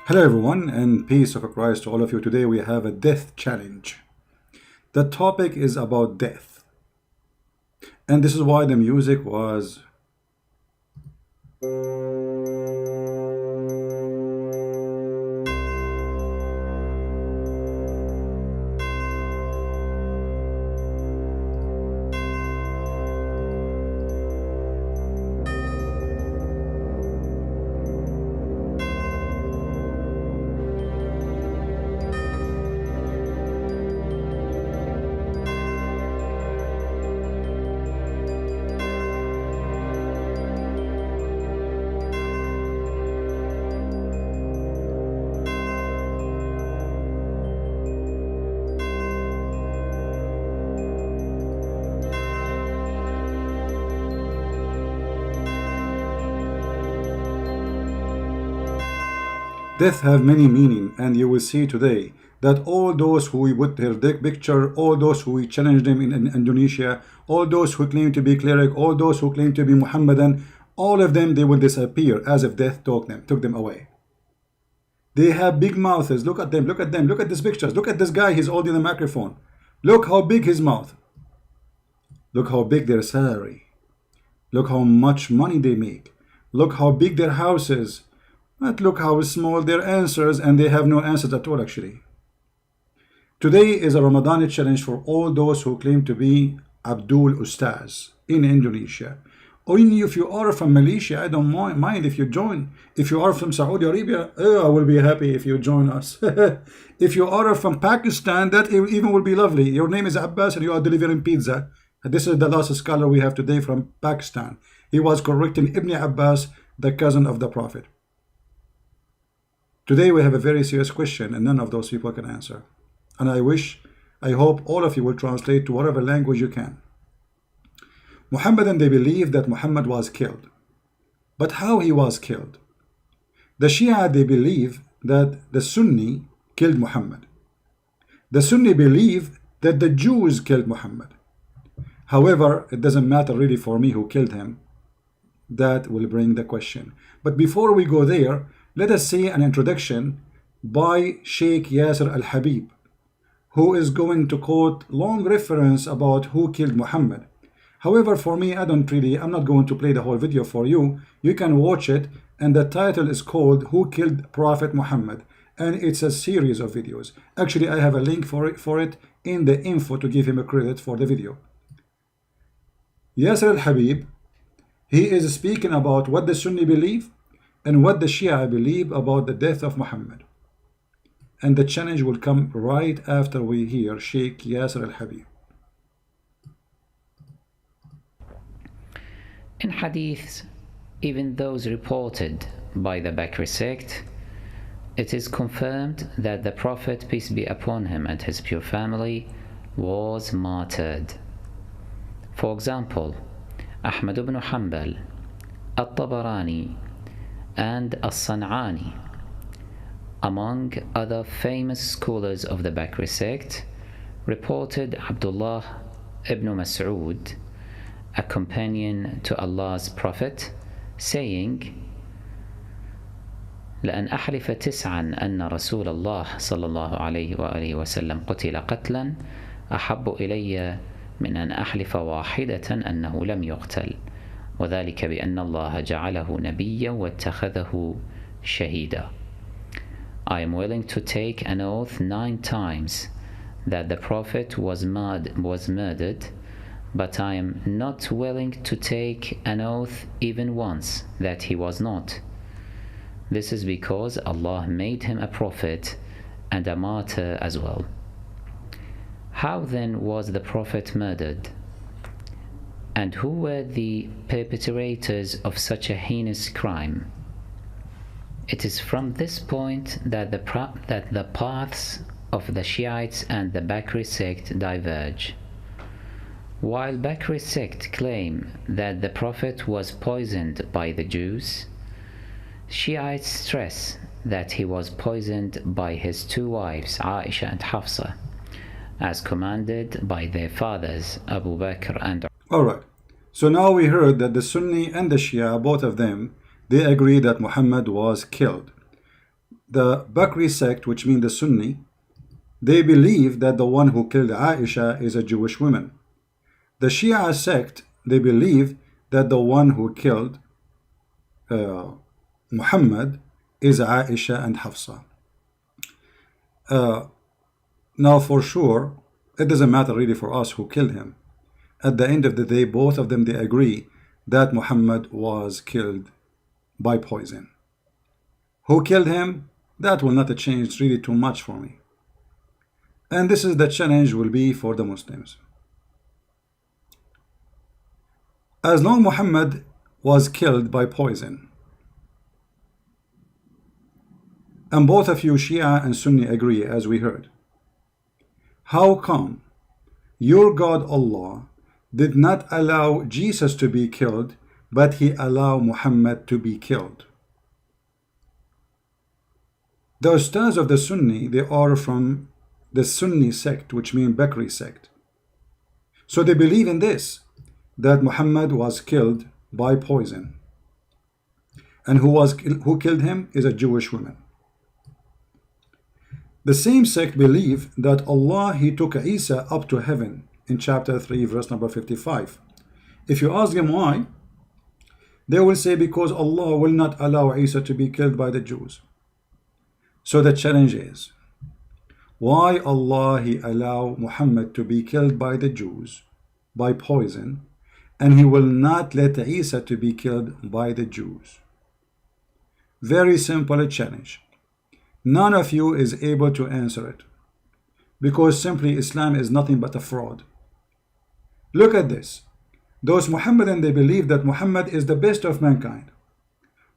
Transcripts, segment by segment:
Hello everyone, and peace of Christ to all of you. Today we have a death challenge. The topic is about death, and this is why the music was death have many meaning, and you will see today that all those who we put their dick picture, all those who we challenge them in Indonesia, all those who claim to be cleric, all those who claim to be Mohammedan, all of them, they will disappear as if death took them away. They have big mouths. Look at them, look at them, look at these pictures. Look at this guy, he's holding the microphone. Look how big his mouth. Look how big their salary. Look how much money they make. Look how big their house is. But look how small their answers, and they have no answers at all actually. Today is a Ramadan challenge for all those who claim to be Abdul Ustadz in Indonesia. Only if you are from Malaysia, I don't mind if you join. If you are from Saudi Arabia, I will be happy if you join us. If you are from Pakistan, that even will be lovely. Your name is Abbas and you are delivering pizza. This is the last scholar we have today from Pakistan. He was correcting Ibn Abbas, the cousin of the Prophet. Today we have a very serious question, and none of those people can answer. And I hope all of you will translate to whatever language you can. Mohammedan, they believe that Muhammad was killed. But how he was killed? The Shia, they believe that the Sunni killed Muhammad. The Sunni believe that the Jews killed Muhammad. However, it doesn't matter really for me who killed him. That will bring the question. But before we go there, let us see an introduction by Sheikh Yasir al-Habib, who is going to quote long reference about who killed Muhammad. However, for me, I'm not going to play the whole video for you. You can watch it, and the title is called Who Killed Prophet Muhammad, and it's a series of videos. Actually, I have a link for it in the info to give him a credit for the video. Yasir al-Habib, he is speaking about what the Sunni believe and what the Shia believe about the death of Muhammad. And the challenge will come right after we hear Sheikh Yasir al-Habib. In hadiths, even those reported by the Bakri sect, it is confirmed that the Prophet, peace be upon him, and his pure family was martyred. For example, Ahmad ibn Hanbal, At-Tabarani, and As-San'ani, among other famous scholars of the Bakri sect, reported Abdullah ibn Mas'ud, a companion to Allah's Prophet, saying, لأن أحلف تسعا أن رسول الله صلى الله عليه وآله وسلم قتل قتلا أحب إلي من أن أحلف واحدة أنه لم يقتل وذلك بأن الله جعله نبيا واتخذه شهيدا. I am willing to take an oath 9 times that the Prophet was murdered, but I am not willing to take an oath even once that he was not. This is because Allah made him a prophet and a martyr as well. How then was the Prophet murdered? And who were the perpetrators of such a heinous crime? It is from this point that the paths of the Shiites and the Bakri sect diverge. While Bakri sect claim that the Prophet was poisoned by the Jews, Shiites stress that he was poisoned by his 2 wives, Aisha and Hafsa, as commanded by their fathers, Abu Bakr and Alright, so now we heard that the Sunni and the Shia, both of them, they agree that Muhammad was killed. the Bakri sect, which means the Sunni, they believe that the one who killed Aisha is a Jewish woman. The Shia sect, they believe that the one who killed Muhammad is Aisha and Hafsa. Now for sure, it doesn't matter really for us who killed him. At the end of the day, both of them, they agree that Muhammad was killed by poison. Who killed him? That will not change really too much for me. And this is the challenge will be for the Muslims. As long Muhammad was killed by poison, and both of you Shia and Sunni agree, as we heard, how come your God Allah did not allow Jesus to be killed, but he allowed Muhammad to be killed? The Ustadz of the Sunni, they are from the Sunni sect, which means Bakri sect. So they believe in this, that Muhammad was killed by poison. And who killed him is a Jewish woman. The same sect believe that Allah, he took Isa up to heaven in chapter 3, verse number 55. If you ask them why, they will say because Allah will not allow Isa to be killed by the Jews. So the challenge is, why Allah he allow Muhammad to be killed by the Jews by poison, and he will not let Isa to be killed by the Jews? Very simple challenge. None of you is able to answer it, because simply Islam is nothing but a fraud. Look at this. Those Muhammadan, they believe that Muhammad is the best of mankind.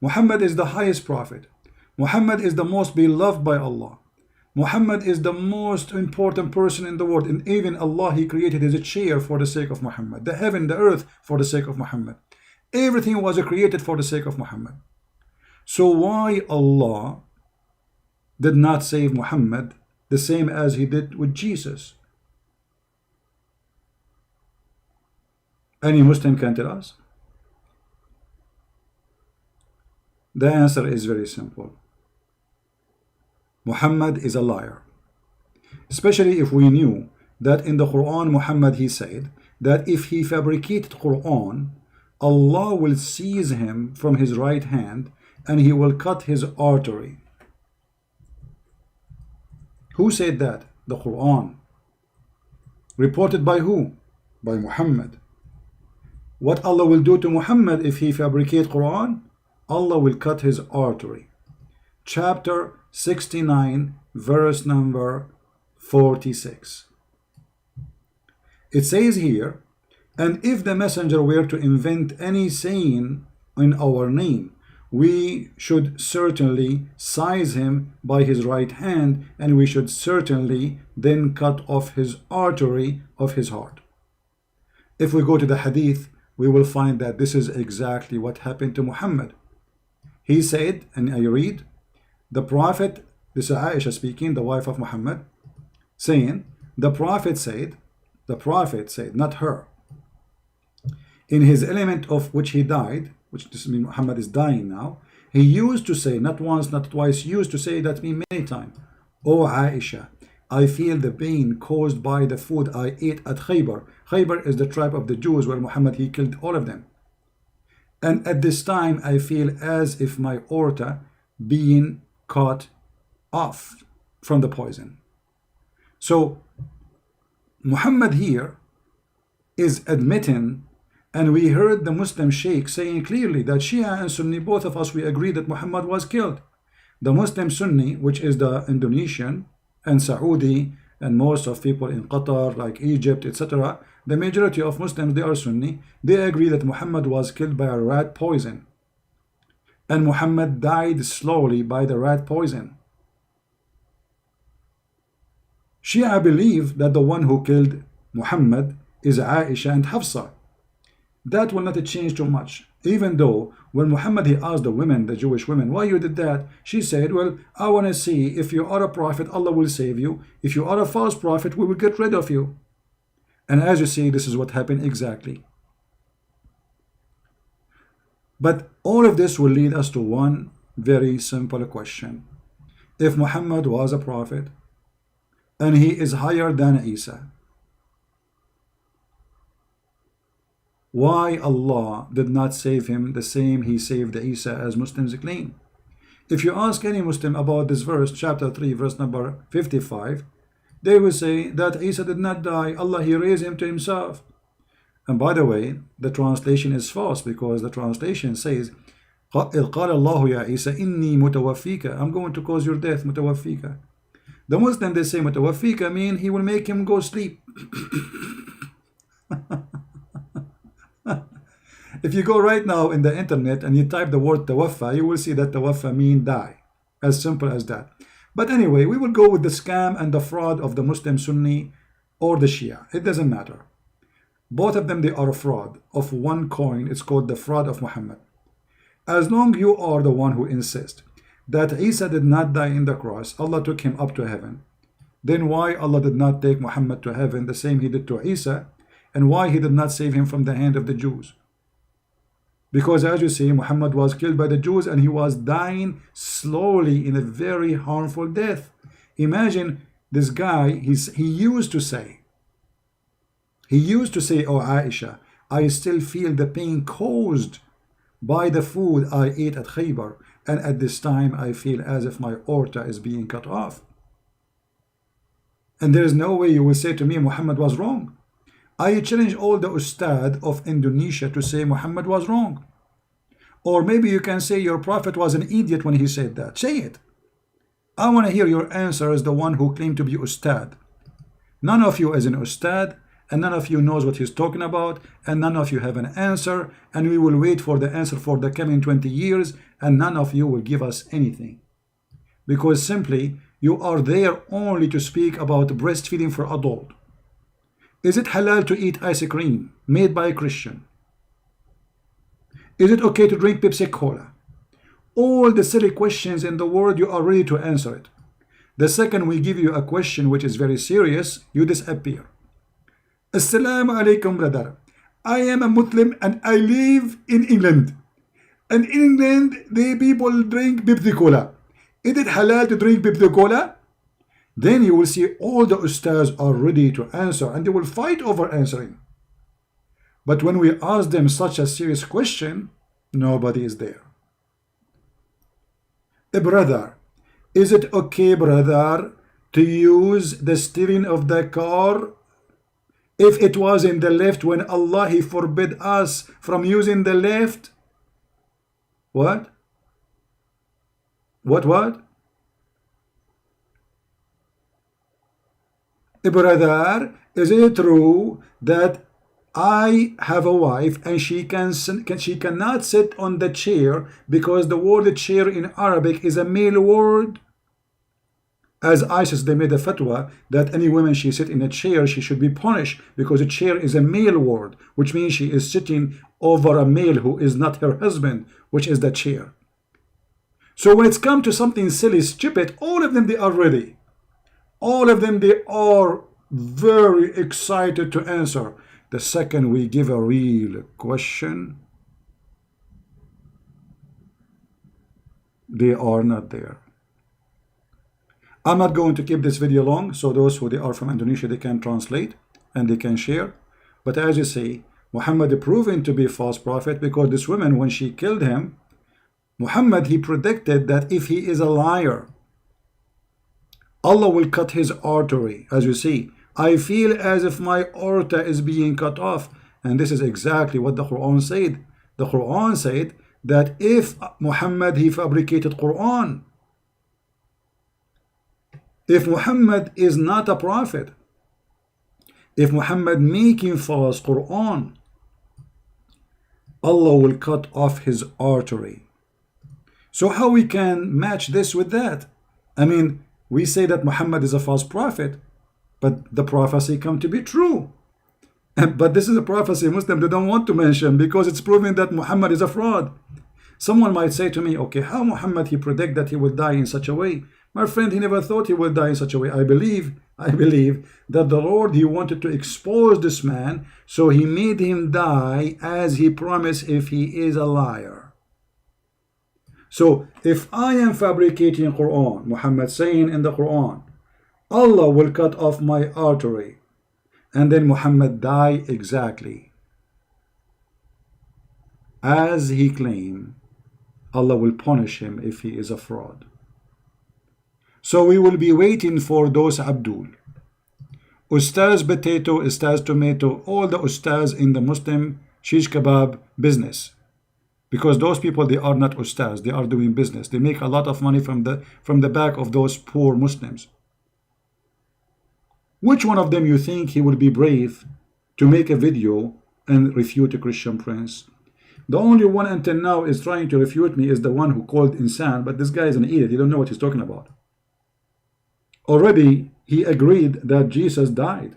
Muhammad is the highest prophet. Muhammad is the most beloved by Allah. Muhammad is the most important person in the world, and even Allah, he created his chair for the sake of Muhammad, the heaven, the earth for the sake of Muhammad. Everything was created for the sake of Muhammad. So why Allah did not save Muhammad the same as he did with Jesus? Any Muslim can tell us? The answer is very simple. Muhammad is a liar. Especially if we knew that in the Quran, Muhammad, he said that if he fabricated Quran, Allah will seize him from his right hand and he will cut his artery. Who said that? The Quran. Reported by who? By Muhammad. What Allah will do to Muhammad if he fabricates Quran? Allah will cut his artery. Chapter 69, verse number 46. It says here, and if the messenger were to invent any saying in our name, we should certainly seize him by his right hand, and we should certainly then cut off his artery of his heart. If we go to the hadith, we will find that this is exactly what happened to Muhammad. He said, and I read, the Prophet, this is Aisha speaking, the wife of Muhammad, saying, the Prophet said, not her, in his element of which he died, which this means Muhammad is dying now, he used to say, not once, not twice, used to say that me many times, O Aisha, I feel the pain caused by the food I ate at Khaybar. Khaybar is the tribe of the Jews where Muhammad, he killed all of them. And at this time, I feel as if my aorta being cut off from the poison. So Muhammad here is admitting, and we heard the Muslim Sheikh saying clearly that Shia and Sunni, both of us, we agree that Muhammad was killed. The Muslim Sunni, which is the Indonesian and Saudi and most of people in Qatar, like Egypt, etc., the majority of Muslims, they are Sunni. They agree that Muhammad was killed by a rat poison. And Muhammad died slowly by the rat poison. Shia believe that the one who killed Muhammad is Aisha and Hafsa. That will not change too much. Even though when Muhammad, he asked the women, the Jewish women, why you did that? She said, well, I want to see if you are a prophet, Allah will save you. If you are a false prophet, we will get rid of you. And as you see, this is what happened exactly. But all of this will lead us to one very simple question. if Muhammad was a prophet and he is higher than Isa, why Allah did not save him the same he saved Isa as Muslims claim? If you ask any Muslim about this verse, chapter 3, verse number 55, they will say that Isa did not die, Allah, he raised him to himself. And by the way, the translation is false, because the translation says, إِذْ قَالَ اللَّهُ يَا عِيسَى إِنِّي مُتَوَفِّيكَ, I'm going to cause your death, مُتَوَفِّيكَ. The Muslim, they say مُتَوَفِّيكَ mean he will make him go sleep. If you go right now in the internet and you type the word tawaffa, you will see that tawaffa mean die. As simple as that. But anyway, we will go with the scam and the fraud of the Muslim Sunni or the Shia. It doesn't matter. Both of them, they are a fraud of one coin. It's called the fraud of Muhammad. As long you are the one who insists that Isa did not die in the cross, Allah took him up to heaven, then why Allah did not take Muhammad to heaven the same he did to Isa, and why he did not save him from the hand of the Jews? Because as you see, Muhammad was killed by the Jews and he was dying slowly in a very harmful death. Imagine this guy, he used to say, oh Aisha, I still feel the pain caused by the food I ate at Khaybar, and at this time I feel as if my aorta is being cut off. And there is no way you will say to me Muhammad was wrong. I challenge all the Ustadz of Indonesia to say Muhammad was wrong. Or maybe you can say your prophet was an idiot when he said that. Say it. I want to hear your answer as the one who claimed to be Ustadz. None of you is an Ustadz, and none of you knows what he's talking about, and none of you have an answer, and we will wait for the answer for the coming 20 years, and none of you will give us anything. Because simply, you are there only to speak about breastfeeding for adult. Is it halal to eat ice cream made by a Christian? Is it okay to drink Pepsi Cola? All the silly questions in the world, you are ready to answer it. The second we give you a question which is very serious, you disappear. Assalamu alaikum, brother. I am a Muslim and I live in England. And in England, the people drink Pepsi Cola. Is it halal to drink Pepsi Cola? Then you will see all the Ustadz are ready to answer and they will fight over answering. But when we ask them such a serious question, nobody is there. Brother, is it okay, brother, to use the steering of the car if it was in the left when Allah He forbid us from using the left? What? What? Brother, is it true that I have a wife and she cannot sit on the chair because the word chair in Arabic is a male word? As ISIS, they made a fatwa that any woman she sit in a chair, she should be punished because a chair is a male word, which means she is sitting over a male who is not her husband, which is the chair. So when it's come to something silly, stupid, all of them, they are ready. All of them, they are very excited to answer. The second we give a real question, they are not there. I'm not going to keep this video long, so those who they are from Indonesia, they can translate and they can share. But as you see, Muhammad proven to be a false prophet because this woman, when she killed him, Muhammad, he predicted that if he is a liar, Allah will cut his artery. As you see, I feel as if my aorta is being cut off. And this is exactly what the Quran said. The Quran said that if Muhammad, he fabricated Quran, if Muhammad is not a prophet, if Muhammad making false Quran, Allah will cut off his artery. So how we can match this with that? I mean, we say that Muhammad is a false prophet, but the prophecy come to be true. But this is a prophecy Muslims they don't want to mention because it's proving that Muhammad is a fraud. Someone might say to me, okay, how Muhammad he predict that he will die in such a way? My friend, he never thought he would die in such a way. I believe that the Lord, he wanted to expose this man, so he made him die as he promised if he is a liar. So if I am fabricating Quran, Muhammad saying in the Quran, Allah will cut off my artery, and then Muhammad die exactly as he claimed, Allah will punish him if he is a fraud. So we will be waiting for those Abdul, Ustaz Potato, Ustaz Tomato, all the Ustaz in the Muslim shish kebab business. Because those people, they are not Ustaz, they are doing business. They make a lot of money from the back of those poor Muslims. Which one of them you think he will be brave to make a video and refute a Christian prince? The only one until now is trying to refute me is the one who called insan, but this guy is an idiot. He don't know what he's talking about. Already he agreed that Jesus died.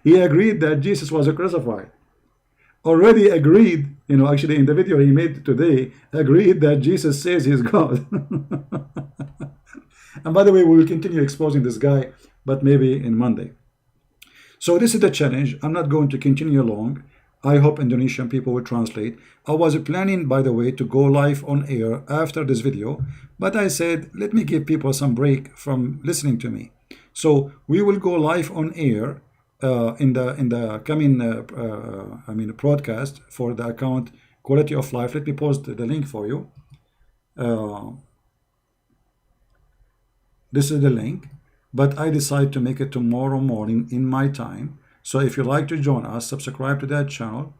He agreed that Jesus was crucified. Already agreed, actually in the video he made today, agreed that Jesus says he's God. And by the way, we will continue exposing this guy, but maybe in Monday. So this is the challenge. I'm not going to continue long. I hope Indonesian people will translate. I was planning, by the way, to go live on air after this video, but I said, let me give people some break from listening to me. So we will go live on air in the coming broadcast for the account Quality of Life. Let me post the link for you. This is the link, but I decide to make it tomorrow morning in my time. So if you'd like to join us, subscribe to that channel,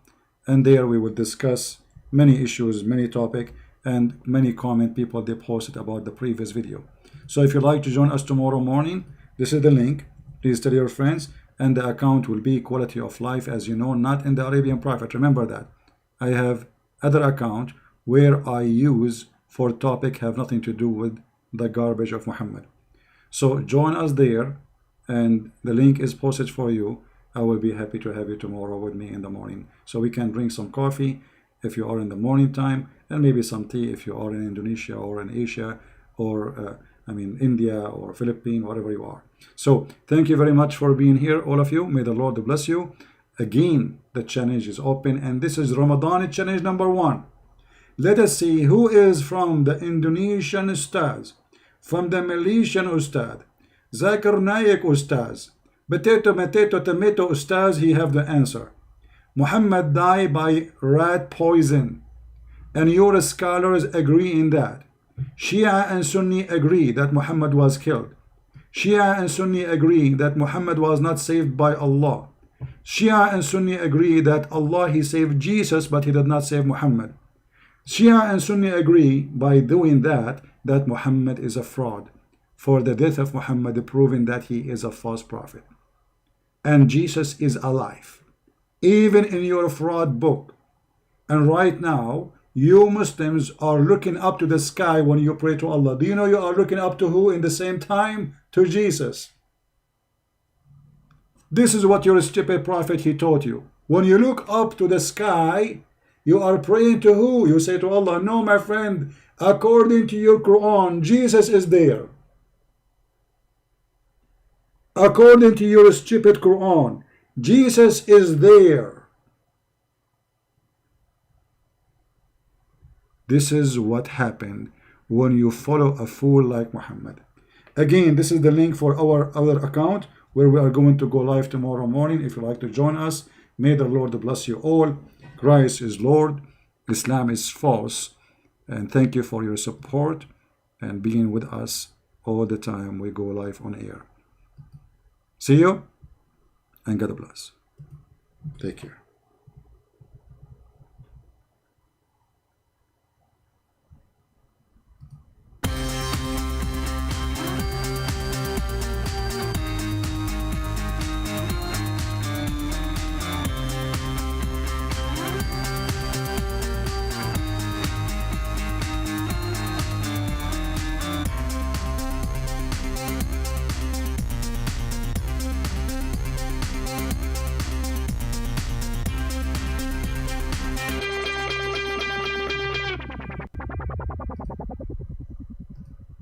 and there we will discuss many issues, many topics, and many comment people they posted about the previous video. So if you'd like to join us tomorrow morning, this is the link. Please tell your friends, and the account will be Quality of Life, as you know, not in the Arabian Prophet. Remember that. I have other account where I use for topic have nothing to do with the garbage of Muhammad. So join us there, and the link is posted for you. I will be happy to have you tomorrow with me in the morning, so we can drink some coffee if you are in the morning time, and maybe some tea if you are in Indonesia or in Asia, or India or Philippines, wherever you are. So thank you very much for being here, all of you. May the Lord bless you. Again, the challenge is open, and this is Ramadan challenge number 1. Let us see who is from the Indonesian Ustaz, from the Malaysian Ustaz, Zakir Naik Ustaz, Potato, Tomato Ustaz. He have the answer. Muhammad died by rat poison, and your scholars agree in that. Shia and Sunni agree that Muhammad was killed. Shia and Sunni agree that Muhammad was not saved by Allah. Shia and Sunni agree that Allah, he saved Jesus, but he did not save Muhammad. Shia and Sunni agree by doing that Muhammad is a fraud, for the death of Muhammad proving that he is a false prophet. And Jesus is alive, even in your fraud book. And right now, you Muslims are looking up to the sky when you pray to Allah. Do you know you are looking up to who in the same time? To Jesus. This is what your stupid prophet, he taught you. When you look up to the sky, you are praying to who? You say to Allah, no, my friend, according to your Quran, Jesus is there. According to your stupid Quran, Jesus is there. This is what happened when you follow a fool like Muhammad. Again, this is the link for our other account where we are going to go live tomorrow morning. If you'd like to join us, may the Lord bless you all. Christ is Lord, Islam is false, and thank you for your support and being with us all the time we go live on air. See you, and God bless. Take care.